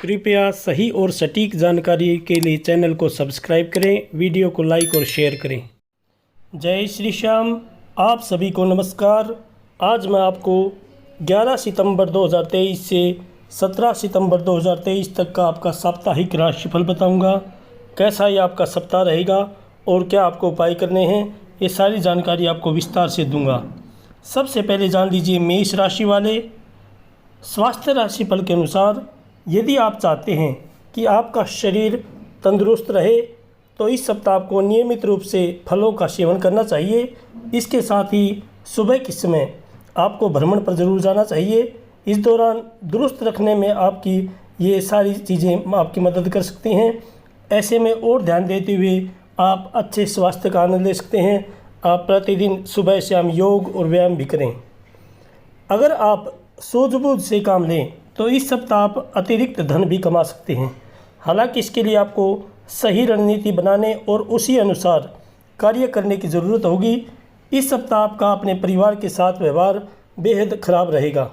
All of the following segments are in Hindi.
कृपया सही और सटीक जानकारी के लिए चैनल को सब्सक्राइब करें, वीडियो को लाइक और शेयर करें। जय श्री श्याम। आप सभी को नमस्कार। आज मैं आपको 11 सितंबर 2023 से 17 सितंबर 2023 तक का आपका साप्ताहिक राशिफल बताऊंगा। कैसा ये आपका सप्ताह रहेगा और क्या आपको उपाय करने हैं, ये सारी जानकारी आपको विस्तार से दूंगा। सबसे पहले जान लीजिए मेष राशि वाले स्वास्थ्य राशिफल के अनुसार यदि आप चाहते हैं कि आपका शरीर तंदुरुस्त रहे तो इस सप्ताह आपको नियमित रूप से फलों का सेवन करना चाहिए। इसके साथ ही सुबह के समय आपको भ्रमण पर जरूर जाना चाहिए। इस दौरान दुरुस्त रखने में आपकी ये सारी चीज़ें आपकी मदद कर सकती हैं। ऐसे में और ध्यान देते हुए आप अच्छे स्वास्थ्य का आनंद ले सकते हैं। आप प्रतिदिन सुबह शाम योग और व्यायाम भी करें। अगर आप सूझबूझ से काम लें तो इस सप्ताह आप अतिरिक्त धन भी कमा सकते हैं। हालांकि इसके लिए आपको सही रणनीति बनाने और उसी अनुसार कार्य करने की ज़रूरत होगी। इस सप्ताह आपका अपने परिवार के साथ व्यवहार बेहद खराब रहेगा,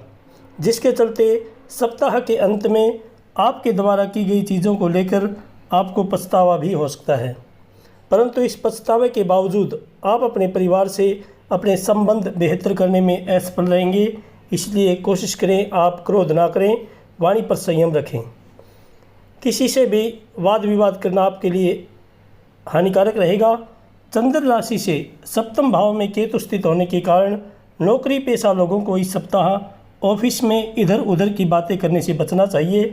जिसके चलते सप्ताह के अंत में आपके द्वारा की गई चीज़ों को लेकर आपको पछतावा भी हो सकता है। परंतु इस पछतावे के बावजूद आप अपने परिवार से अपने संबंध बेहतर करने में असफल रहेंगे। इसलिए कोशिश करें आप क्रोध ना करें, वाणी पर संयम रखें। किसी से भी वाद विवाद करना आपके लिए हानिकारक रहेगा। चंद्र राशि से सप्तम भाव में केतु स्थित होने के कारण नौकरी पेशा लोगों को इस सप्ताह ऑफिस में इधर उधर की बातें करने से बचना चाहिए,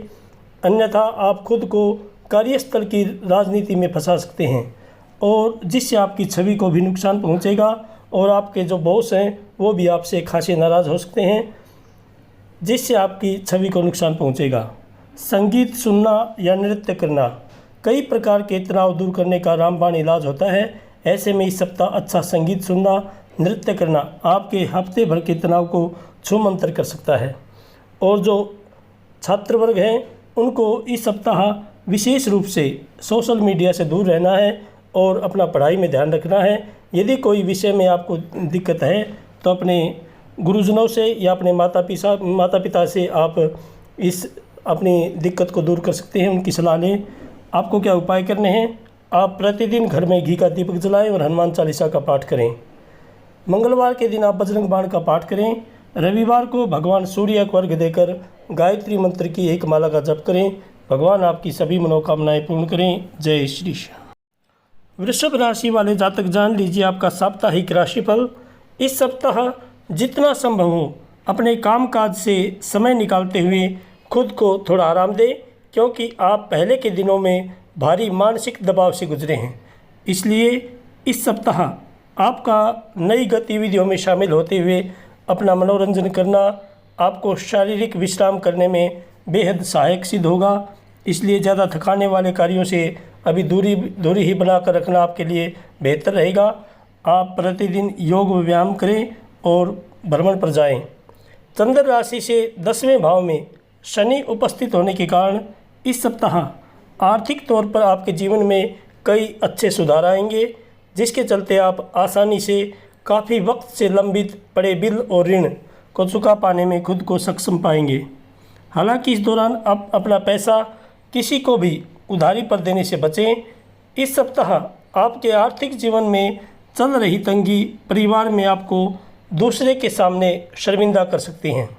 अन्यथा आप खुद को कार्यस्थल की राजनीति में फंसा सकते हैं और जिससे आपकी छवि को भी नुकसान पहुंचेगा और आपके जो बॉस हैं वो भी आपसे खासे नाराज़ हो सकते हैं, जिससे आपकी छवि को नुकसान पहुंचेगा। संगीत सुनना या नृत्य करना कई प्रकार के तनाव दूर करने का रामबाण इलाज होता है। ऐसे में इस सप्ताह अच्छा संगीत सुनना, नृत्य करना आपके हफ्ते भर के तनाव को छूमंतर कर सकता है। और जो छात्र वर्ग हैं उनको इस सप्ताह विशेष रूप से सोशल मीडिया से दूर रहना है और अपना पढ़ाई में ध्यान रखना है। यदि कोई विषय में आपको दिक्कत है तो अपने गुरुजनों से या अपने माता पिता से आप इस अपनी दिक्कत को दूर कर सकते हैं, उनकी सलाह लें। आपको क्या उपाय करने हैं? आप प्रतिदिन घर में घी का दीपक जलाएं और हनुमान चालीसा का पाठ करें। मंगलवार के दिन आप बजरंग बाण का पाठ करें। रविवार को भगवान सूर्य को अर्घ्य देकर गायत्री मंत्र की एक माला का जप करें। भगवान आपकी सभी मनोकामनाएं पूर्ण करें। जय श्री श्याम। वृषभ राशि वाले जातक जान लीजिए आपका साप्ताहिक राशिफल। इस सप्ताह जितना संभव हो अपने कामकाज से समय निकालते हुए खुद को थोड़ा आराम दें, क्योंकि आप पहले के दिनों में भारी मानसिक दबाव से गुजरे हैं। इसलिए इस सप्ताह आपका नई गतिविधियों में शामिल होते हुए अपना मनोरंजन करना आपको शारीरिक विश्राम करने में बेहद सहायक सिद्ध होगा। इसलिए ज़्यादा थकाने वाले कार्यों से अभी दूरी ही बनाकर रखना आपके लिए बेहतर रहेगा। आप प्रतिदिन योग व व्यायाम करें और भ्रमण पर जाएं। चंद्र राशि से 10वें भाव में शनि उपस्थित होने के कारण इस सप्ताह आर्थिक तौर पर आपके जीवन में कई अच्छे सुधार आएंगे, जिसके चलते आप आसानी से काफ़ी वक्त से लंबित पड़े बिल और ऋण को चुका पाने में खुद को सक्षम पाएंगे। हालांकि इस दौरान आप अपना पैसा किसी को भी उधारी पर देने से बचें। इस सप्ताह आपके आर्थिक जीवन में चल रही तंगी परिवार में आपको दूसरे के सामने शर्मिंदा कर सकती हैं,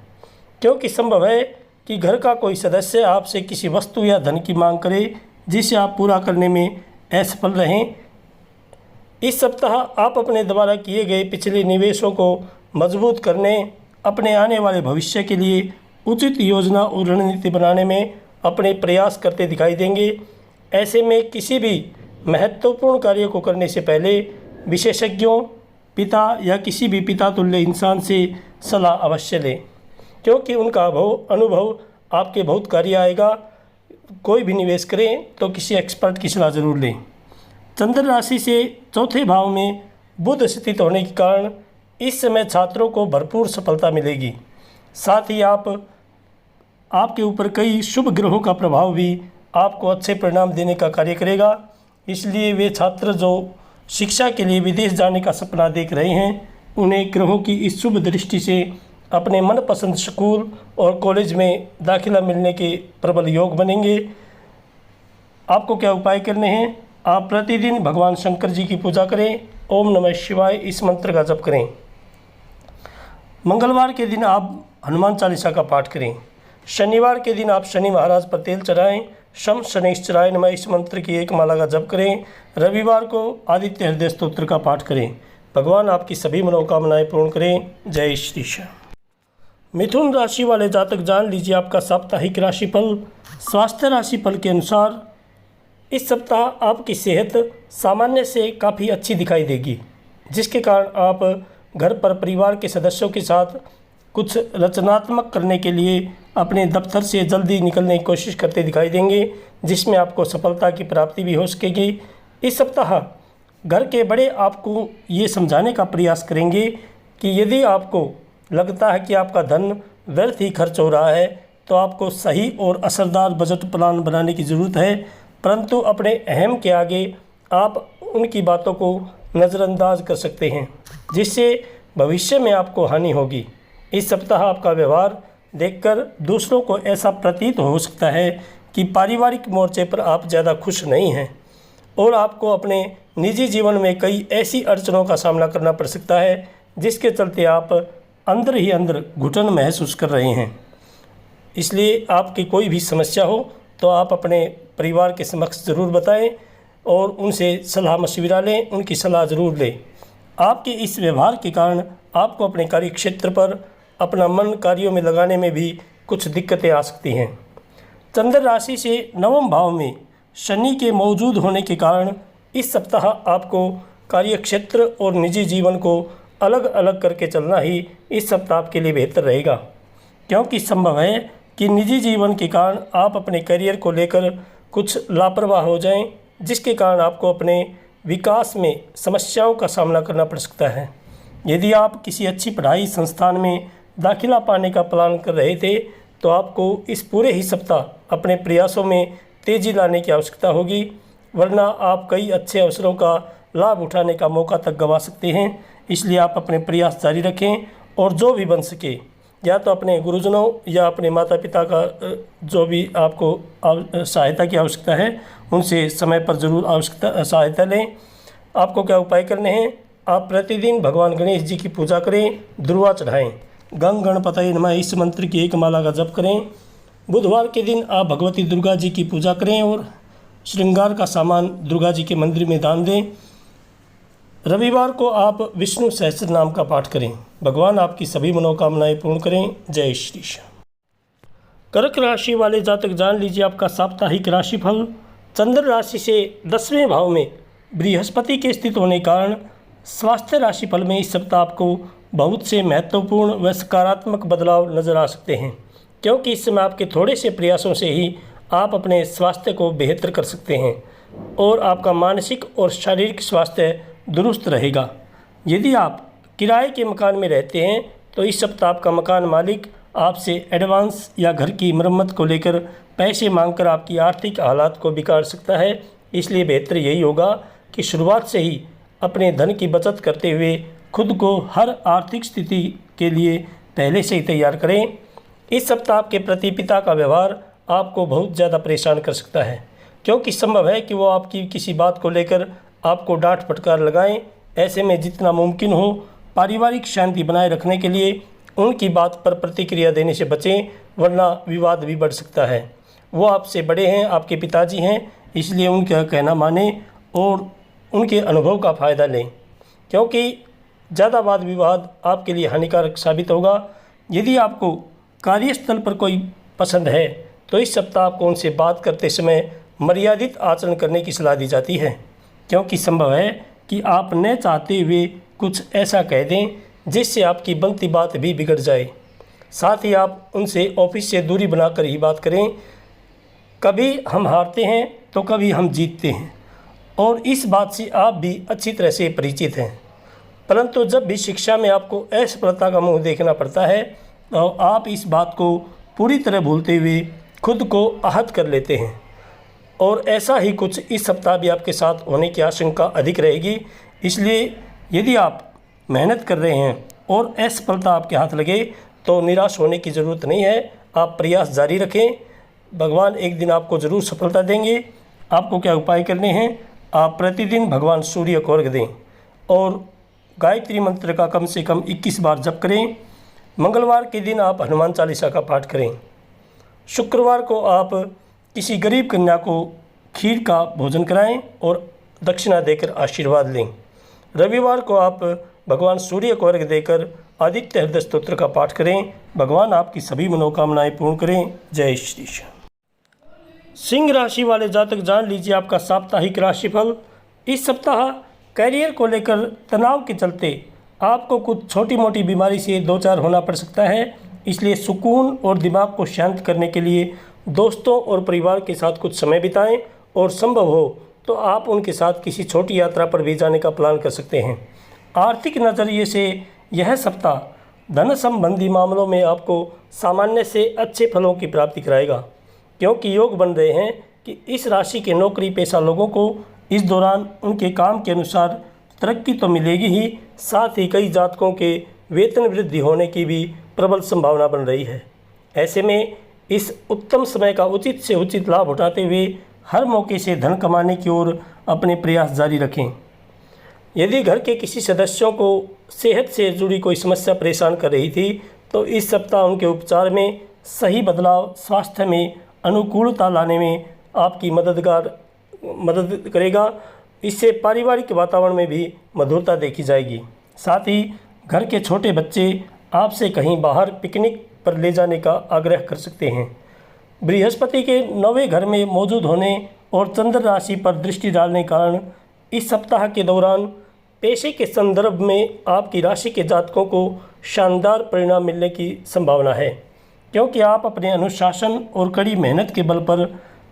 क्योंकि संभव है कि घर का कोई सदस्य आपसे किसी वस्तु या धन की मांग करे जिसे आप पूरा करने में असफल रहें। इस सप्ताह आप अपने द्वारा किए गए पिछले निवेशों को मजबूत करने, अपने आने वाले भविष्य के लिए उचित योजना और रणनीति बनाने में अपने प्रयास करते दिखाई देंगे। ऐसे में किसी भी महत्वपूर्ण कार्य को करने से पहले विशेषज्ञों, पिता या किसी भी पिता तुल्य इंसान से सलाह अवश्य लें, क्योंकि उनका अनुभव आपके बहुत कार्य आएगा। कोई भी निवेश करें तो किसी एक्सपर्ट की सलाह जरूर लें। चंद्र राशि से चौथे भाव में बुध स्थित होने के कारण इस समय छात्रों को भरपूर सफलता मिलेगी। साथ ही आपके ऊपर कई शुभ ग्रहों का प्रभाव भी आपको अच्छे परिणाम देने का कार्य करेगा। इसलिए वे छात्र जो शिक्षा के लिए विदेश जाने का सपना देख रहे हैं, उन्हें ग्रहों की इस शुभ दृष्टि से अपने मनपसंद स्कूल और कॉलेज में दाखिला मिलने के प्रबल योग बनेंगे। आपको क्या उपाय करने हैं? आप प्रतिदिन भगवान शंकर जी की पूजा करें, ओम नमः शिवाय इस मंत्र का जप करें। मंगलवार के दिन आप हनुमान चालीसा का पाठ करें। शनिवार के दिन आप शनि महाराज पर तेल चढ़ाएं, शम शनैश्चराय नमः इस मंत्र की एक माला का जप करें। रविवार को आदित्य हृदय स्तोत्र का पाठ करें। भगवान आपकी सभी मनोकामनाएं पूर्ण करें। जय श्री श्याम। मिथुन राशि वाले जातक जान लीजिए आपका साप्ताहिक राशिफल। स्वास्थ्य राशिफल के अनुसार इस सप्ताह आपकी सेहत सामान्य से काफ़ी अच्छी दिखाई देगी, जिसके कारण आप घर पर परिवार के सदस्यों के साथ कुछ रचनात्मक करने के लिए अपने दफ्तर से जल्दी निकलने की कोशिश करते दिखाई देंगे, जिसमें आपको सफलता की प्राप्ति भी हो सकेगी। इस सप्ताह घर के बड़े आपको ये समझाने का प्रयास करेंगे कि यदि आपको लगता है कि आपका धन व्यर्थ ही खर्च हो रहा है तो आपको सही और असरदार बजट प्लान बनाने की ज़रूरत है, परंतु अपने अहम के आगे आप उनकी बातों को नज़रअंदाज कर सकते हैं, जिससे भविष्य में आपको हानि होगी। इस सप्ताह आपका व्यवहार देखकर दूसरों को ऐसा प्रतीत हो सकता है कि पारिवारिक मोर्चे पर आप ज़्यादा खुश नहीं हैं और आपको अपने निजी जीवन में कई ऐसी अड़चनों का सामना करना पड़ सकता है जिसके चलते आप अंदर ही अंदर घुटन महसूस कर रहे हैं। इसलिए आपकी कोई भी समस्या हो तो आप अपने परिवार के समक्ष ज़रूर बताएं और उनसे सलाह मशविरा लें, उनकी सलाह ज़रूर लें। आपके इस व्यवहार के कारण आपको अपने कार्य क्षेत्र पर अपना मन कार्यों में लगाने में भी कुछ दिक्कतें आ सकती हैं। चंद्र राशि से नवम भाव में शनि के मौजूद होने के कारण इस सप्ताह आपको कार्य क्षेत्र और निजी जीवन को अलग अलग करके चलना ही इस सप्ताह के लिए बेहतर रहेगा, क्योंकि संभव है कि निजी जीवन के कारण आप अपने करियर को लेकर कुछ लापरवाह हो जाएं, जिसके कारण आपको अपने विकास में समस्याओं का सामना करना पड़ सकता है। यदि आप किसी अच्छी पढ़ाई संस्थान में दाखिला पाने का प्लान कर रहे थे तो आपको इस पूरे ही सप्ताह अपने प्रयासों में तेज़ी लाने की आवश्यकता होगी, वरना आप कई अच्छे अवसरों का लाभ उठाने का मौका तक गंवा सकते हैं। इसलिए आप अपने प्रयास जारी रखें और जो भी बन सके, या तो अपने गुरुजनों या अपने माता पिता का जो भी आपको सहायता की आवश्यकता है उनसे समय पर ज़रूर सहायता लें। आपको क्या उपाय करने हैं? आप प्रतिदिन भगवान गणेश जी की पूजा करें, दुर्वा चढ़ाएं, गंग गणपतये नमः इस मंत्र की एक माला का जप करें। बुधवार के दिन आप भगवती दुर्गा जी की पूजा करें और श्रृंगार का सामान दुर्गा जी के मंदिर में दान दें। रविवार को आप विष्णु सहस्त्र नाम का पाठ करें। भगवान आपकी सभी मनोकामनाएं पूर्ण करें। जय श्री श्याम। कर्क राशि वाले जातक जान लीजिए आपका साप्ताहिक राशिफल। चंद्र राशि से 10वें भाव में बृहस्पति के स्थित होने के कारण स्वास्थ्य राशिफल में इस सप्ताह आपको बहुत से महत्वपूर्ण व सकारात्मक बदलाव नजर आ सकते हैं, क्योंकि इस समय आपके थोड़े से प्रयासों से ही आप अपने स्वास्थ्य को बेहतर कर सकते हैं और आपका मानसिक और शारीरिक स्वास्थ्य दुरुस्त रहेगा। यदि आप किराए के मकान में रहते हैं तो इस सप्ताह आपका मकान मालिक आपसे एडवांस या घर की मरम्मत को लेकर पैसे मांगकर आपकी आर्थिक हालात को बिगाड़ सकता है। इसलिए बेहतर यही होगा कि शुरुआत से ही अपने धन की बचत करते हुए खुद को हर आर्थिक स्थिति के लिए पहले से ही तैयार करें। इस सप्ताह आपके प्रति पिता का व्यवहार आपको बहुत ज़्यादा परेशान कर सकता है, क्योंकि संभव है कि वो आपकी किसी बात को लेकर आपको डांट फटकार लगाएं। ऐसे में जितना मुमकिन हो पारिवारिक शांति बनाए रखने के लिए उनकी बात पर प्रतिक्रिया देने से बचें, वरना विवाद भी बढ़ सकता है। वो आपसे बड़े हैं, आपके पिताजी हैं, इसलिए उनका कहना मानें और उनके अनुभव का फ़ायदा लें, क्योंकि ज़्यादा वाद विवाद आपके लिए हानिकारक साबित होगा। यदि आपको कार्यस्थल पर कोई पसंद है तो इस सप्ताह आपको उनसे बात करते समय मर्यादित आचरण करने की सलाह दी जाती है, क्योंकि संभव है कि आप न चाहते हुए कुछ ऐसा कह दें जिससे आपकी बनती बात भी बिगड़ जाए। साथ ही आप उनसे ऑफिस से दूरी बनाकर ही बात करें। कभी हम हारते हैं तो कभी हम जीतते हैं और इस बात से आप भी अच्छी तरह से परिचित हैं, परंतु जब भी शिक्षा में आपको असफलता का मुंह देखना पड़ता है तो आप इस बात को पूरी तरह भूलते हुए खुद को आहत कर लेते हैं और ऐसा ही कुछ इस सप्ताह भी आपके साथ होने की आशंका अधिक रहेगी। इसलिए यदि आप मेहनत कर रहे हैं और असफलता आपके हाथ लगे तो निराश होने की ज़रूरत नहीं है। आप प्रयास जारी रखें, भगवान एक दिन आपको ज़रूर सफलता देंगे। आपको क्या उपाय करने हैं, आप प्रतिदिन भगवान सूर्य को अर्घ दें और गायत्री मंत्र का कम से कम 21 बार जप करें। मंगलवार के दिन आप हनुमान चालीसा का पाठ करें। शुक्रवार को आप किसी गरीब कन्या को खीर का भोजन कराएं और दक्षिणा देकर आशीर्वाद लें। रविवार को आप भगवान सूर्य को अर्घ देकर आदित्य हृदय स्तोत्र का पाठ करें। भगवान आपकी सभी मनोकामनाएं पूर्ण करें। जय श्री श्याम। सिंह राशि वाले जातक जान लीजिए आपका साप्ताहिक राशिफल। इस सप्ताह कैरियर को लेकर तनाव के चलते आपको कुछ छोटी मोटी बीमारी से दो चार होना पड़ सकता है, इसलिए सुकून और दिमाग को शांत करने के लिए दोस्तों और परिवार के साथ कुछ समय बिताएं और संभव हो तो आप उनके साथ किसी छोटी यात्रा पर भी जाने का प्लान कर सकते हैं। आर्थिक नज़रिए से यह सप्ताह धन संबंधी मामलों में आपको सामान्य से अच्छे फलों की प्राप्ति कराएगा, क्योंकि योग बन रहे हैं कि इस राशि के नौकरी पेशा लोगों को इस दौरान उनके काम के अनुसार तरक्की तो मिलेगी ही, साथ ही कई जातकों के वेतन वृद्धि होने की भी प्रबल संभावना बन रही है। ऐसे में इस उत्तम समय का उचित से उचित लाभ उठाते हुए हर मौके से धन कमाने की ओर अपने प्रयास जारी रखें। यदि घर के किसी सदस्यों को सेहत से जुड़ी कोई समस्या परेशान कर रही थी तो इस सप्ताह उनके उपचार में सही बदलाव स्वास्थ्य में अनुकूलता लाने में आपकी मदद करेगा। इससे पारिवारिक वातावरण में भी मधुरता देखी जाएगी। साथ ही घर के छोटे बच्चे आपसे कहीं बाहर पिकनिक पर ले जाने का आग्रह कर सकते हैं। बृहस्पति के 9वें घर में मौजूद होने और चंद्र राशि पर दृष्टि डालने के कारण इस सप्ताह के दौरान पेशे के संदर्भ में आपकी राशि के जातकों को शानदार परिणाम मिलने की संभावना है, क्योंकि आप अपने अनुशासन और कड़ी मेहनत के बल पर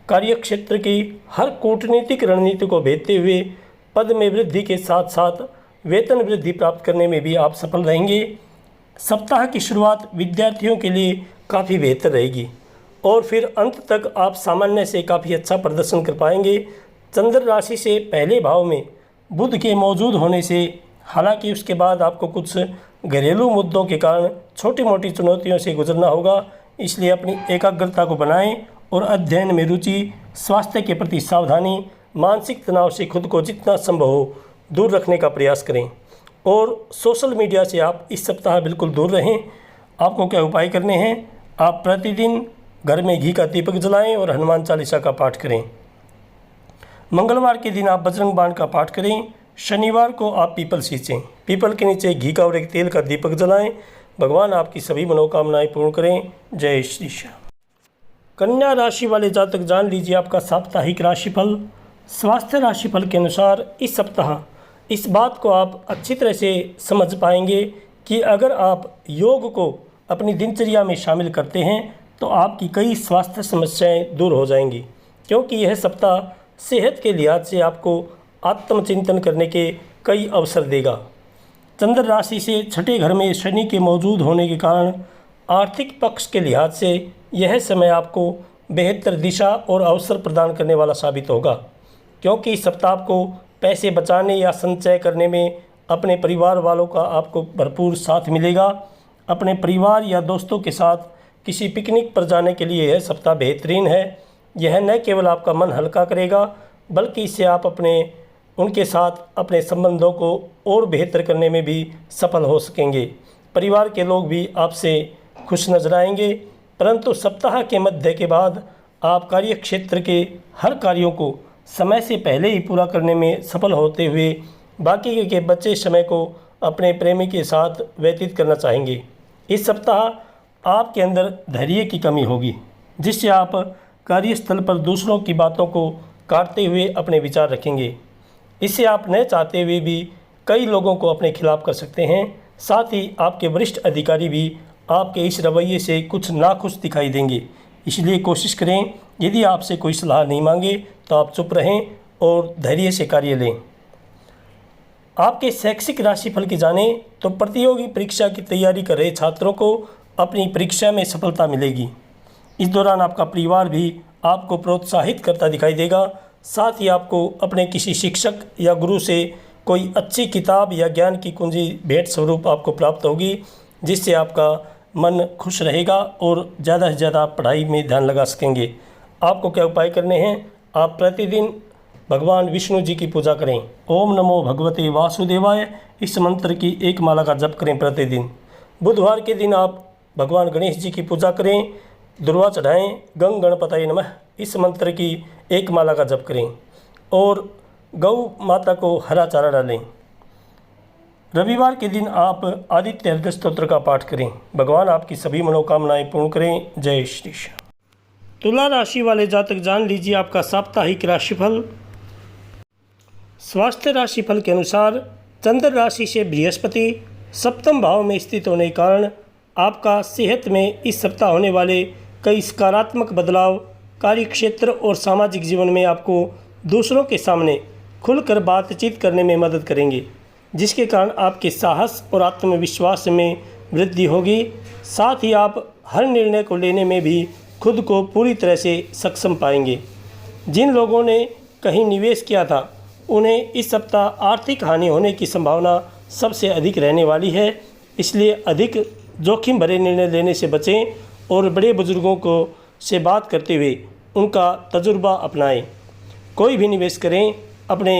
कार्यक्षेत्र की हर कूटनीतिक रणनीति को भेदते हुए पद में वृद्धि के साथ साथ वेतन वृद्धि प्राप्त करने में भी आप सफल रहेंगे। सप्ताह की शुरुआत विद्यार्थियों के लिए काफ़ी बेहतर रहेगी और फिर अंत तक आप सामान्य से काफ़ी अच्छा प्रदर्शन कर पाएंगे। चंद्र राशि से पहले भाव में बुध के मौजूद होने से हालांकि उसके बाद आपको कुछ घरेलू मुद्दों के कारण छोटी मोटी चुनौतियों से गुजरना होगा, इसलिए अपनी एकाग्रता को बनाएं और अध्ययन में रुचि, स्वास्थ्य के प्रति सावधानी, मानसिक तनाव से खुद को जितना संभव हो दूर रखने का प्रयास करें और सोशल मीडिया से आप इस सप्ताह बिल्कुल दूर रहें। आपको क्या उपाय करने हैं, आप प्रतिदिन घर में घी का दीपक जलाएं और हनुमान चालीसा का पाठ करें। मंगलवार के दिन आप बजरंग बाण का पाठ करें। शनिवार को आप पीपल सींचें, पीपल के नीचे घी का और एक तेल का दीपक जलाएं। भगवान आपकी सभी मनोकामनाएं पूर्ण करें। जय श्री श्याम। कन्या राशि वाले जातक जान लीजिए आपका साप्ताहिक राशिफल। स्वास्थ्य राशिफल के अनुसार इस सप्ताह इस बात को आप अच्छी तरह से समझ पाएंगे कि अगर आप योग को अपनी दिनचर्या में शामिल करते हैं तो आपकी कई स्वास्थ्य समस्याएं दूर हो जाएंगी, क्योंकि यह सप्ताह सेहत के लिहाज से आपको आत्मचिंतन करने के कई अवसर देगा। चंद्र राशि से छठे घर में शनि के मौजूद होने के कारण आर्थिक पक्ष के लिहाज से यह समय आपको बेहतर दिशा और अवसर प्रदान करने वाला साबित होगा, क्योंकि इस सप्ताह आपको पैसे बचाने या संचय करने में अपने परिवार वालों का आपको भरपूर साथ मिलेगा। अपने परिवार या दोस्तों के साथ किसी पिकनिक पर जाने के लिए यह सप्ताह बेहतरीन है। यह न केवल आपका मन हल्का करेगा बल्कि इससे आप उनके साथ अपने संबंधों को और बेहतर करने में भी सफल हो सकेंगे। परिवार के लोग भी आपसे खुश नजर आएंगे, परंतु सप्ताह के मध्य के बाद आप कार्यक्षेत्र के हर कार्यों को समय से पहले ही पूरा करने में सफल होते हुए बाकी के बचे समय को अपने प्रेमी के साथ व्यतीत करना चाहेंगे। इस सप्ताह आपके अंदर धैर्य की कमी होगी, जिससे आप कार्यस्थल पर दूसरों की बातों को काटते हुए अपने विचार रखेंगे। इससे आप न चाहते हुए भी कई लोगों को अपने खिलाफ कर सकते हैं। साथ ही आपके वरिष्ठ अधिकारी भी आपके इस रवैये से कुछ नाखुश दिखाई देंगे, इसलिए कोशिश करें यदि आपसे कोई सलाह नहीं मांगे तो आप चुप रहें और धैर्य से कार्य लें। आपके शैक्षिक राशिफल की जाने तो प्रतियोगी परीक्षा की तैयारी कर रहे छात्रों को अपनी परीक्षा में सफलता मिलेगी। इस दौरान आपका परिवार भी आपको प्रोत्साहित करता दिखाई देगा। साथ ही आपको अपने किसी शिक्षक या गुरु से कोई अच्छी किताब या ज्ञान की कुंजी भेंट स्वरूप आपको प्राप्त होगी, जिससे आपका मन खुश रहेगा और ज़्यादा से ज़्यादा पढ़ाई में ध्यान लगा सकेंगे। आपको क्या उपाय करने हैं, आप प्रतिदिन भगवान विष्णु जी की पूजा करें। ओम नमो भगवते वासुदेवाय, इस मंत्र की एक माला का जप करें प्रतिदिन। बुधवार के दिन आप भगवान गणेश जी की पूजा करें, दुर्वा चढ़ाएं। गंग गणपतये नमः, इस मंत्र की एक माला का जप करें और गौ माता को हरा चारा डालें। रविवार के दिन आप आदित्य हृदय स्तोत्र का पाठ करें। भगवान आपकी सभी मनोकामनाएं पूर्ण करें। जय श्री श्याम। तुला राशि वाले जातक जान लीजिए आपका साप्ताहिक राशिफल। स्वास्थ्य राशिफल के अनुसार चंद्र राशि से बृहस्पति सप्तम भाव में स्थित होने के कारण आपका सेहत में इस सप्ताह होने वाले कई सकारात्मक बदलाव कार्य क्षेत्र और सामाजिक जीवन में आपको दूसरों के सामने खुलकर बातचीत करने में मदद करेंगे, जिसके कारण आपके साहस और आत्मविश्वास में वृद्धि होगी। साथ ही आप हर निर्णय को लेने में भी खुद को पूरी तरह से सक्षम पाएंगे। जिन लोगों ने कहीं निवेश किया था उन्हें इस सप्ताह आर्थिक हानि होने की संभावना सबसे अधिक रहने वाली है, इसलिए अधिक जोखिम भरे निर्णय लेने से बचें और बड़े बुजुर्गों को से बात करते हुए उनका तजुर्बा अपनाएं। कोई भी निवेश करें, अपने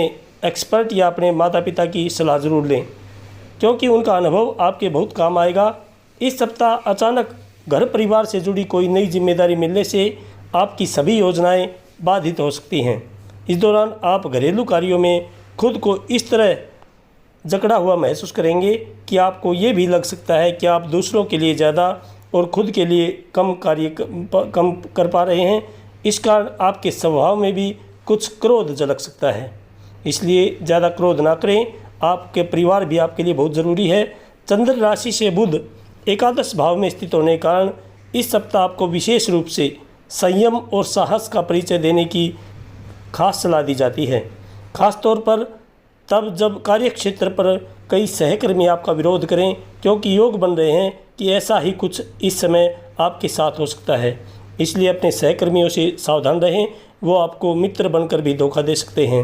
एक्सपर्ट या अपने माता पिता की सलाह ज़रूर लें, क्योंकि उनका अनुभव आपके बहुत काम आएगा। इस सप्ताह अचानक घर परिवार से जुड़ी कोई नई जिम्मेदारी मिलने से आपकी सभी योजनाएं बाधित हो सकती हैं। इस दौरान आप घरेलू कार्यों में खुद को इस तरह जकड़ा हुआ महसूस करेंगे कि आपको ये भी लग सकता है कि आप दूसरों के लिए ज़्यादा और खुद के लिए कम कर पा रहे हैं। इस कारण आपके स्वभाव में भी कुछ क्रोध झलक सकता है, इसलिए ज़्यादा क्रोध ना करें। आपके परिवार भी आपके लिए बहुत ज़रूरी है। चंद्र राशि से बुध एकादश भाव में स्थित होने के कारण इस सप्ताह आपको विशेष रूप से संयम और साहस का परिचय देने की खास सलाह दी जाती है, खास तौर पर तब जब कार्यक्षेत्र पर कई सहकर्मी आपका विरोध करें, क्योंकि योग बन रहे हैं कि ऐसा ही कुछ इस समय आपके साथ हो सकता है। इसलिए अपने सहकर्मियों से सावधान रहें, वो आपको मित्र बनकर भी धोखा दे सकते हैं।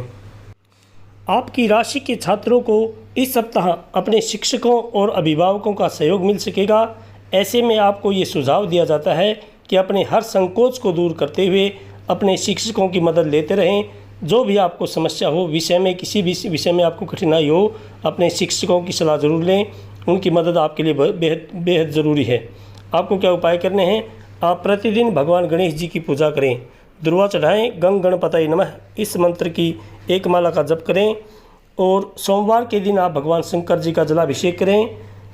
आपकी राशि के छात्रों को इस सप्ताह अपने शिक्षकों और अभिभावकों का सहयोग मिल सकेगा। ऐसे में आपको ये सुझाव दिया जाता है कि अपने हर संकोच को दूर करते हुए अपने शिक्षकों की मदद लेते रहें। जो भी आपको समस्या हो, विषय में किसी भी विषय में आपको कठिनाई हो, अपने शिक्षकों की सलाह ज़रूर लें, उनकी मदद आपके लिए बेहद ज़रूरी है। आपको क्या उपाय करने हैं, आप प्रतिदिन भगवान गणेश जी की पूजा करें, दुर्वा चढ़ाएं। गंग गणपतये नमः, इस मंत्र की एक माला का जप करें और सोमवार के दिन आप भगवान शंकर जी का जलाभिषेक करें।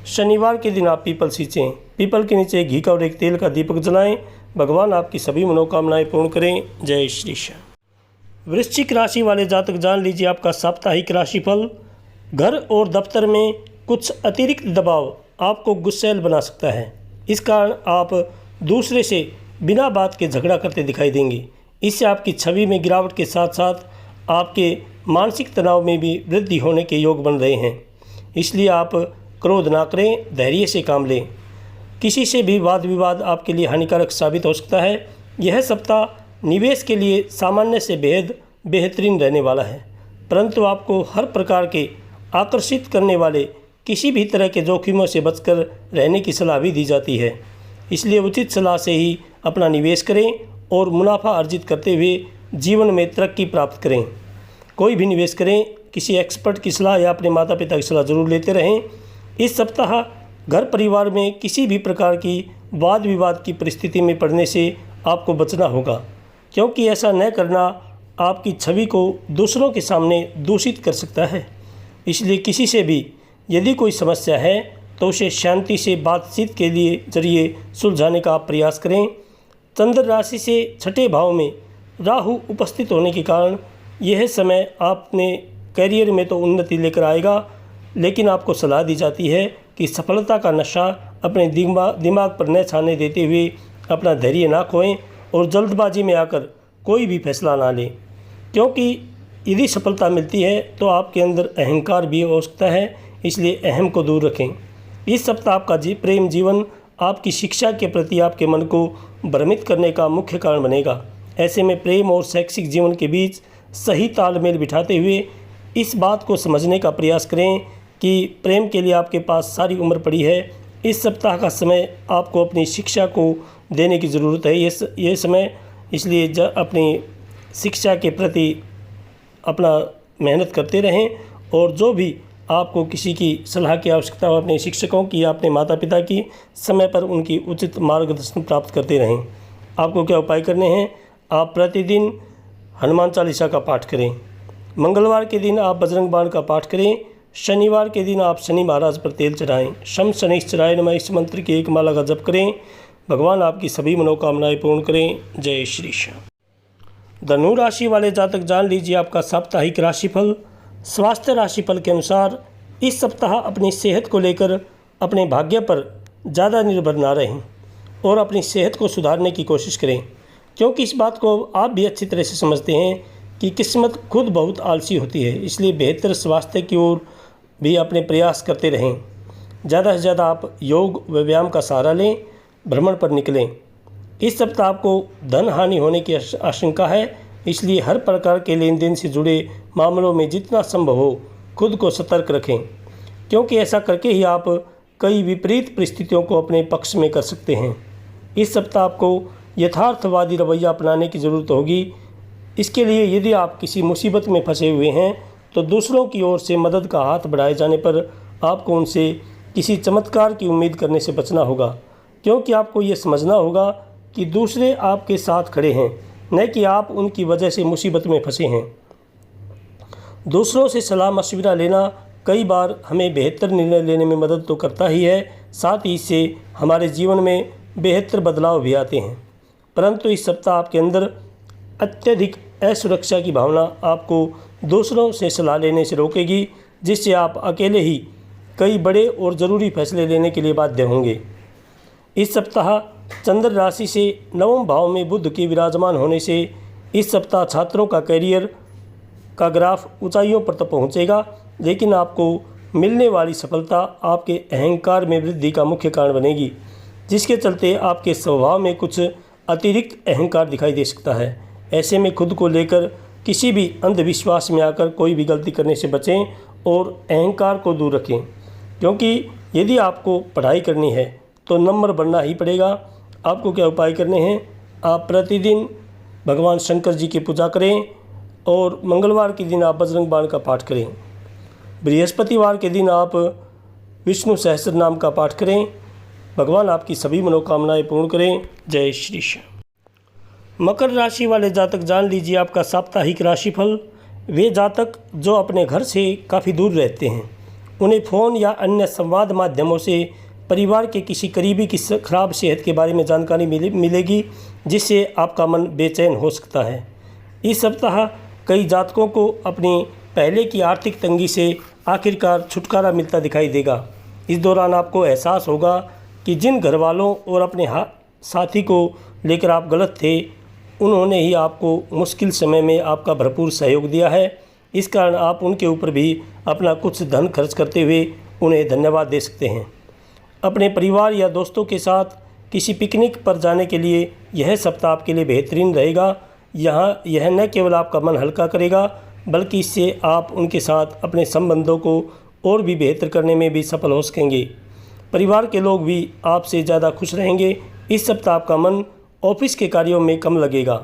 शनिवार के दिन आप पीपल सींचें, पीपल के नीचे घी का और एक तेल का दीपक जलाएं। भगवान आपकी सभी मनोकामनाएं पूर्ण करें। जय श्री श्याम। वृश्चिक राशि वाले जातक जान लीजिए आपका साप्ताहिक राशिफल। घर और दफ्तर में कुछ अतिरिक्त दबाव आपको गुस्सैल बना सकता है। इस कारण आप दूसरे से बिना बात के झगड़ा करते दिखाई देंगे। इससे आपकी छवि में गिरावट के साथ साथ आपके मानसिक तनाव में भी वृद्धि होने के योग बन रहे हैं। इसलिए आप क्रोध ना करें, धैर्य से काम लें। किसी से भी वाद विवाद आपके लिए हानिकारक साबित हो सकता है। यह सप्ताह निवेश के लिए सामान्य से बेहतरीन रहने वाला है, परंतु आपको हर प्रकार के आकर्षित करने वाले किसी भी तरह के जोखिमों से बचकर रहने की सलाह भी दी जाती है। इसलिए उचित सलाह से ही अपना निवेश करें और मुनाफा अर्जित करते हुए जीवन में तरक्की प्राप्त करें। कोई भी निवेश करें, किसी एक्सपर्ट की सलाह या अपने माता पिता की सलाह जरूर लेते रहें। इस सप्ताह घर परिवार में किसी भी प्रकार की वाद विवाद की परिस्थिति में पड़ने से आपको बचना होगा, क्योंकि ऐसा न करना आपकी छवि को दूसरों के सामने दूषित कर सकता है। इसलिए किसी से भी यदि कोई समस्या है तो उसे शांति से बातचीत के जरिए सुलझाने का प्रयास करें। चंद्र राशि से छठे भाव में राहु उपस्थित होने के कारण यह समय आपने करियर में तो उन्नति लेकर आएगा, लेकिन आपको सलाह दी जाती है कि सफलता का नशा अपने दिमाग पर न छाने देते हुए अपना धैर्य ना खोएं और जल्दबाजी में आकर कोई भी फैसला ना लें, क्योंकि यदि सफलता मिलती है तो आपके अंदर अहंकार भी हो सकता है। इसलिए अहम को दूर रखें। इस सप्ताह आपका प्रेम जीवन आपकी शिक्षा के प्रति आपके मन को भ्रमित करने का मुख्य कारण बनेगा। ऐसे में प्रेम और शैक्षिक जीवन के बीच सही तालमेल बिठाते हुए इस बात को समझने का प्रयास करें कि प्रेम के लिए आपके पास सारी उम्र पड़ी है। इस सप्ताह का समय आपको अपनी शिक्षा को देने की ज़रूरत है। ये समय इसलिए अपनी शिक्षा के प्रति अपना मेहनत करते रहें, और जो भी आपको किसी की सलाह की आवश्यकता हो, अपने शिक्षकों की या अपने माता पिता की, समय पर उनकी उचित मार्गदर्शन प्राप्त करते रहें। आपको क्या उपाय करने हैं? आप प्रतिदिन हनुमान चालीसा का पाठ करें। मंगलवार के दिन आप बजरंग बाण का पाठ करें। शनिवार के दिन आप शनि महाराज पर तेल चढ़ाएं। शम शनिश्चराय नमः इस मंत्र की एक माला का जप करें। भगवान आपकी सभी मनोकामनाएं पूर्ण करें। जय श्री श्याम। धनु राशि वाले जातक जान लीजिए आपका साप्ताहिक राशिफल। स्वास्थ्य राशिफल के अनुसार इस सप्ताह अपनी सेहत को लेकर अपने भाग्य पर ज़्यादा निर्भर ना रहें और अपनी सेहत को सुधारने की कोशिश करें, क्योंकि इस बात को आप भी अच्छी तरह से समझते हैं कि किस्मत खुद बहुत आलसी होती है। इसलिए बेहतर स्वास्थ्य की ओर भी अपने प्रयास करते रहें। ज़्यादा से ज़्यादा आप योग व व्यायाम का सहारा लें, भ्रमण पर निकलें। इस सप्ताह आपको धन हानि होने की आशंका है, इसलिए हर प्रकार के लेन देन से जुड़े मामलों में जितना संभव हो खुद को सतर्क रखें, क्योंकि ऐसा करके ही आप कई विपरीत परिस्थितियों को अपने पक्ष में कर सकते हैं। इस सप्ताह आपको यथार्थवादी रवैया अपनाने की ज़रूरत होगी। इसके लिए यदि आप किसी मुसीबत में फंसे हुए हैं तो दूसरों की ओर से मदद का हाथ बढ़ाए जाने पर आपको उनसे किसी चमत्कार की उम्मीद करने से बचना होगा, क्योंकि आपको ये समझना होगा कि दूसरे आपके साथ खड़े हैं, न कि आप उनकी वजह से मुसीबत में फंसे हैं। दूसरों से सलाह मशविरा लेना कई बार हमें बेहतर निर्णय लेने में मदद तो करता ही है, साथ ही इससे हमारे जीवन में बेहतर बदलाव भी आते हैं। परंतु इस सप्ताह आपके अंदर अत्यधिक असुरक्षा की भावना आपको दूसरों से सलाह लेने से रोकेगी, जिससे आप अकेले ही कई बड़े और ज़रूरी फैसले लेने के लिए बाध्य होंगे। इस सप्ताह चंद्र राशि से नवम भाव में बुध के विराजमान होने से इस सप्ताह छात्रों का करियर का ग्राफ ऊंचाइयों पर तो पहुंचेगा, लेकिन आपको मिलने वाली सफलता आपके अहंकार में वृद्धि का मुख्य कारण बनेगी, जिसके चलते आपके स्वभाव में कुछ अतिरिक्त अहंकार दिखाई दे सकता है। ऐसे में खुद को लेकर किसी भी अंधविश्वास में आकर कोई भी गलती करने से बचें और अहंकार को दूर रखें, क्योंकि यदि आपको पढ़ाई करनी है तो नंबर बनना ही पड़ेगा। आपको क्या उपाय करने हैं? आप प्रतिदिन भगवान शंकर जी की पूजा करें और मंगलवार के दिन आप बजरंग बाण का पाठ करें। बृहस्पतिवार के दिन आप विष्णु सहस्त्र नाम का पाठ करें। भगवान आपकी सभी मनोकामनाएं पूर्ण करें। जय श्री श्याम। मकर राशि वाले जातक जान लीजिए आपका साप्ताहिक राशिफल। वे जातक जो अपने घर से काफ़ी दूर रहते हैं, उन्हें फ़ोन या अन्य संवाद माध्यमों से परिवार के किसी करीबी की खराब सेहत के बारे में जानकारी मिलेगी, जिससे आपका मन बेचैन हो सकता है। इस सप्ताह कई जातकों को अपनी पहले की आर्थिक तंगी से आखिरकार छुटकारा मिलता दिखाई देगा। इस दौरान आपको एहसास होगा कि जिन घरवालों और अपने साथी को लेकर आप गलत थे, उन्होंने ही आपको मुश्किल समय में आपका भरपूर सहयोग दिया है। इस कारण आप उनके ऊपर भी अपना कुछ धन खर्च करते हुए उन्हें धन्यवाद दे सकते हैं। अपने परिवार या दोस्तों के साथ किसी पिकनिक पर जाने के लिए यह सप्ताह आपके लिए बेहतरीन रहेगा। यह न केवल आपका मन हल्का करेगा, बल्कि इससे आप उनके साथ अपने संबंधों को और भी बेहतर करने में भी सफल हो सकेंगे। परिवार के लोग भी आपसे ज़्यादा खुश रहेंगे। इस सप्ताह आपका मन ऑफिस के कार्यों में कम लगेगा।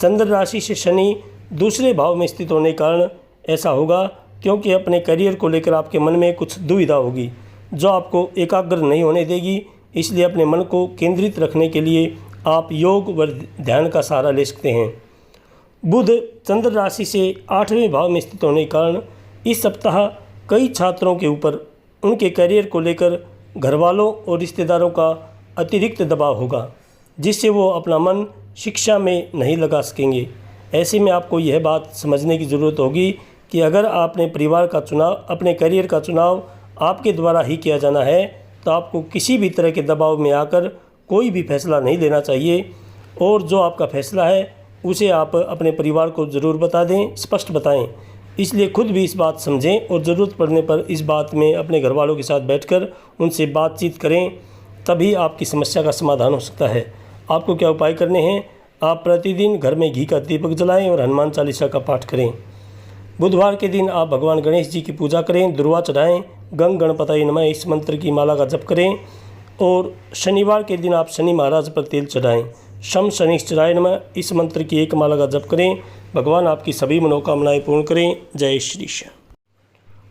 चंद्र राशि से शनि दूसरे भाव में स्थित होने के कारण ऐसा होगा, क्योंकि अपने करियर को लेकर आपके मन में कुछ दुविधा होगी जो आपको एकाग्र नहीं होने देगी। इसलिए अपने मन को केंद्रित रखने के लिए आप योग व ध्यान का सहारा ले सकते हैं। बुध चंद्र राशि से 8वें भाव में स्थित होने के कारण इस सप्ताह कई छात्रों के ऊपर उनके करियर को लेकर घरवालों और रिश्तेदारों का अतिरिक्त दबाव होगा, जिससे वो अपना मन शिक्षा में नहीं लगा सकेंगे। ऐसे में आपको यह बात समझने की ज़रूरत होगी कि अगर आपने परिवार का चुनाव, अपने करियर का चुनाव आपके द्वारा ही किया जाना है, तो आपको किसी भी तरह के दबाव में आकर कोई भी फैसला नहीं लेना चाहिए, और जो आपका फैसला है उसे आप अपने परिवार को ज़रूर बता दें, स्पष्ट बताएं। इसलिए खुद भी इस बात समझें और ज़रूरत पड़ने पर इस बात में अपने घर वालों के साथ बैठकर उनसे बातचीत करें, तभी आपकी समस्या का समाधान हो सकता है। आपको क्या उपाय करने हैं? आप प्रतिदिन घर में घी का दीपक जलाएं और हनुमान चालीसा का पाठ करें। बुधवार के दिन आप भगवान गणेश जी की पूजा करें, दुर्वा चढ़ाएं, गंग गणपतये नमः इस मंत्र की माला का जप करें। और शनिवार के दिन आप शनि महाराज पर तेल चढ़ाएं, शम शनिश्चराय नमः इस मंत्र की एक माला का जप करें। भगवान आपकी सभी मनोकामनाएं पूर्ण करें। जय श्री श्याम।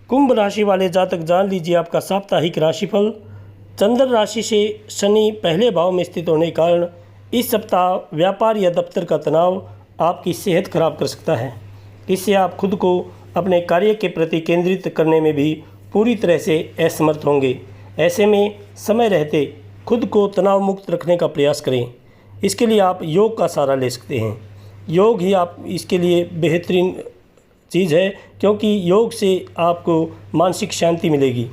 कुंभ राशि वाले जातक जान लीजिए आपका साप्ताहिक राशिफल। चंद्र राशि से शनि पहले भाव में स्थित होने के कारण इस सप्ताह व्यापार या दफ्तर का तनाव आपकी सेहत खराब कर सकता है। इससे आप खुद को अपने कार्य के प्रति केंद्रित करने में भी पूरी तरह से असमर्थ होंगे। ऐसे में समय रहते खुद को तनाव मुक्त रखने का प्रयास करें। इसके लिए आप योग का सहारा ले सकते हैं। योग ही आप इसके लिए बेहतरीन चीज़ है, क्योंकि योग से आपको मानसिक शांति मिलेगी।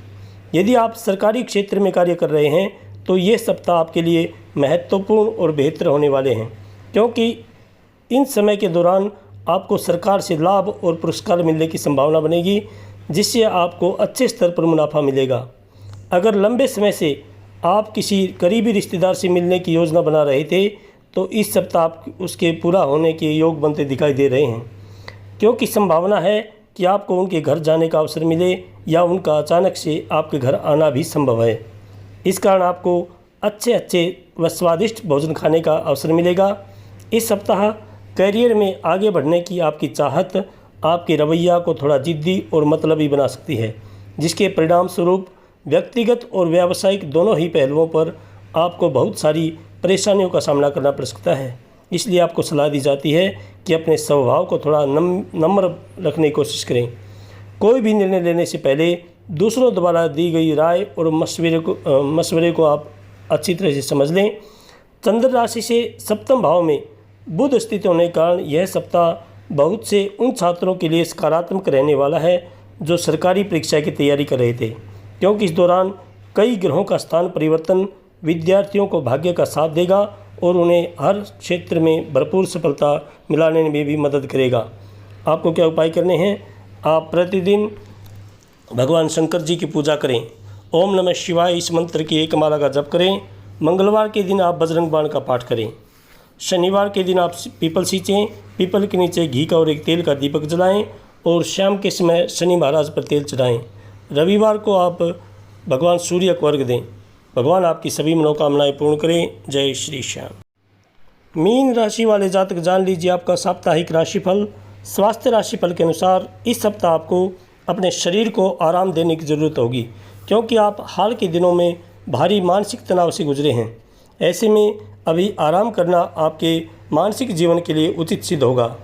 यदि आप सरकारी क्षेत्र में कार्य कर रहे हैं तो ये सप्ताह आपके लिए महत्वपूर्ण और बेहतर होने वाले हैं, क्योंकि इन समय के दौरान आपको सरकार से लाभ और पुरस्कार मिलने की संभावना बनेगी, जिससे आपको अच्छे स्तर पर मुनाफा मिलेगा। अगर लंबे समय से आप किसी करीबी रिश्तेदार से मिलने की योजना बना रहे थे तो इस सप्ताह आप उसके पूरा होने के योग बनते दिखाई दे रहे हैं, क्योंकि संभावना है कि आपको उनके घर जाने का अवसर मिले या उनका अचानक से आपके घर आना भी संभव है। इस कारण आपको अच्छे व स्वादिष्ट भोजन खाने का अवसर मिलेगा। इस सप्ताह करियर में आगे बढ़ने की आपकी चाहत आपके रवैया को थोड़ा जिद्दी और मतलबी बना सकती है, जिसके परिणाम स्वरूप व्यक्तिगत और व्यावसायिक दोनों ही पहलुओं पर आपको बहुत सारी परेशानियों का सामना करना पड़ सकता है। इसलिए आपको सलाह दी जाती है कि अपने स्वभाव को थोड़ा नम्र रखने की कोशिश करें। कोई भी निर्णय लेने से पहले दूसरों द्वारा दी गई राय और मशवरे को आप अच्छी तरह से समझ लें। चंद्र राशि से सप्तम भाव में बुध स्थित होने के कारण यह सप्ताह बहुत से उन छात्रों के लिए सकारात्मक रहने वाला है जो सरकारी परीक्षा की तैयारी कर रहे थे, क्योंकि इस दौरान कई ग्रहों का स्थान परिवर्तन विद्यार्थियों को भाग्य का साथ देगा और उन्हें हर क्षेत्र में भरपूर सफलता मिलाने में भी मदद करेगा। आपको क्या उपाय करने हैं? आप प्रतिदिन भगवान शंकर जी की पूजा करें, ओम नमः शिवाय इस मंत्र की एक माला का जप करें। मंगलवार के दिन आप बजरंग बाण का पाठ करें। शनिवार के दिन आप पीपल सींचें, पीपल के नीचे घी का और एक तेल का दीपक जलाएं और शाम के समय शनि महाराज पर तेल चढ़ाएं। रविवार को आप भगवान सूर्य को अर्घ दें। भगवान आपकी सभी मनोकामनाएं पूर्ण करें। जय श्री श्याम। मीन राशि वाले जातक जान लीजिए आपका साप्ताहिक राशिफल। स्वास्थ्य राशिफल के अनुसार इस सप्ताह आपको अपने शरीर को आराम देने की ज़रूरत होगी, क्योंकि आप हाल के दिनों में भारी मानसिक तनाव से गुजरे हैं। ऐसे में अभी आराम करना आपके मानसिक जीवन के लिए उचित सिद्ध होगा।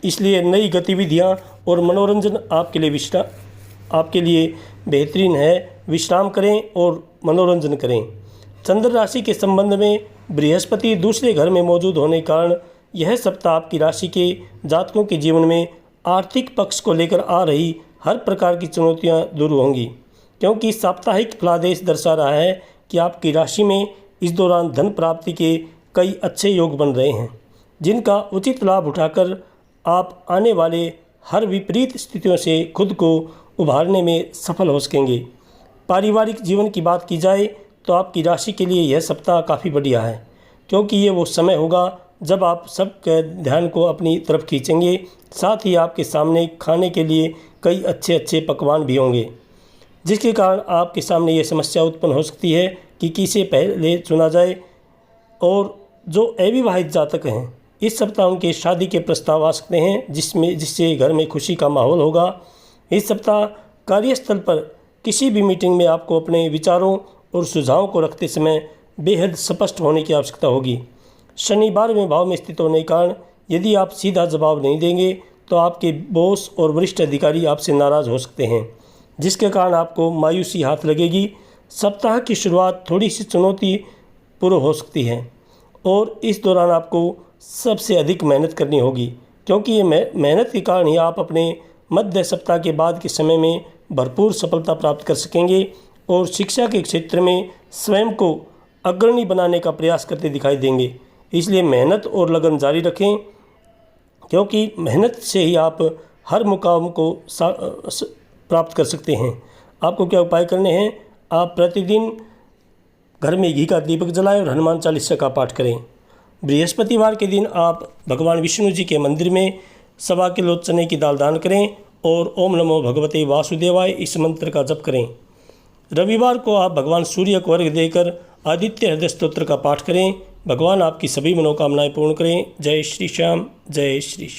इसलिए नई गतिविधियां और मनोरंजन आपके लिए बेहतरीन है। विश्राम करें और मनोरंजन करें। चंद्र राशि के संबंध में बृहस्पति दूसरे घर में मौजूद होने के कारण यह सप्ताह आपकी राशि के जातकों के जीवन में आर्थिक पक्ष को लेकर आ रही हर प्रकार की चुनौतियां दूर होंगी, क्योंकि साप्ताहिक फलादेश दर्शा रहा है कि आपकी राशि में इस दौरान धन प्राप्ति के कई अच्छे योग बन रहे हैं, जिनका उचित लाभ उठाकर आप आने वाले हर विपरीत स्थितियों से खुद को उभारने में सफल हो सकेंगे। पारिवारिक जीवन की बात की जाए तो आपकी राशि के लिए यह सप्ताह काफ़ी बढ़िया है, क्योंकि ये वो समय होगा जब आप सबके ध्यान को अपनी तरफ खींचेंगे। साथ ही आपके सामने खाने के लिए कई अच्छे पकवान भी होंगे, जिसके कारण आपके सामने ये समस्या उत्पन्न हो सकती है कि किसे पहले चुना जाए। और जो अविवाहित जातक हैं इस सप्ताह उनके शादी के प्रस्ताव आ सकते हैं, जिससे घर में खुशी का माहौल होगा। इस सप्ताह कार्यस्थल पर किसी भी मीटिंग में आपको अपने विचारों और सुझावों को रखते समय बेहद स्पष्ट होने की आवश्यकता होगी। शनि 12वें भाव में स्थित होने के कारण यदि आप सीधा जवाब नहीं देंगे तो आपके बॉस और वरिष्ठ अधिकारी आपसे नाराज़ हो सकते हैं, जिसके कारण आपको मायूसी हाथ लगेगी। सप्ताह की शुरुआत थोड़ी सी चुनौतीपूर्ण हो सकती है और इस दौरान आपको सबसे अधिक मेहनत करनी होगी, क्योंकि ये मेहनत के कारण ही आप अपने मध्य सप्ताह के बाद के समय में भरपूर सफलता प्राप्त कर सकेंगे और शिक्षा के क्षेत्र में स्वयं को अग्रणी बनाने का प्रयास करते दिखाई देंगे। इसलिए मेहनत और लगन जारी रखें, क्योंकि मेहनत से ही आप हर मुकाम को प्राप्त कर सकते हैं। आपको क्या उपाय करने हैं? आप प्रतिदिन घर में घी का दीपक जलाएं और हनुमान चालीसा का पाठ करें। बृहस्पतिवार के दिन आप भगवान विष्णु जी के मंदिर में 1.25 किलो चने की दाल दान करें और ओम नमो भगवते वासुदेवाय इस मंत्र का जप करें। रविवार को आप भगवान सूर्य को अर्घ्य देकर आदित्य हृदय स्तोत्र का पाठ करें। भगवान आपकी सभी मनोकामनाएं पूर्ण करें। जय श्री श्याम, जय श्री श्याम।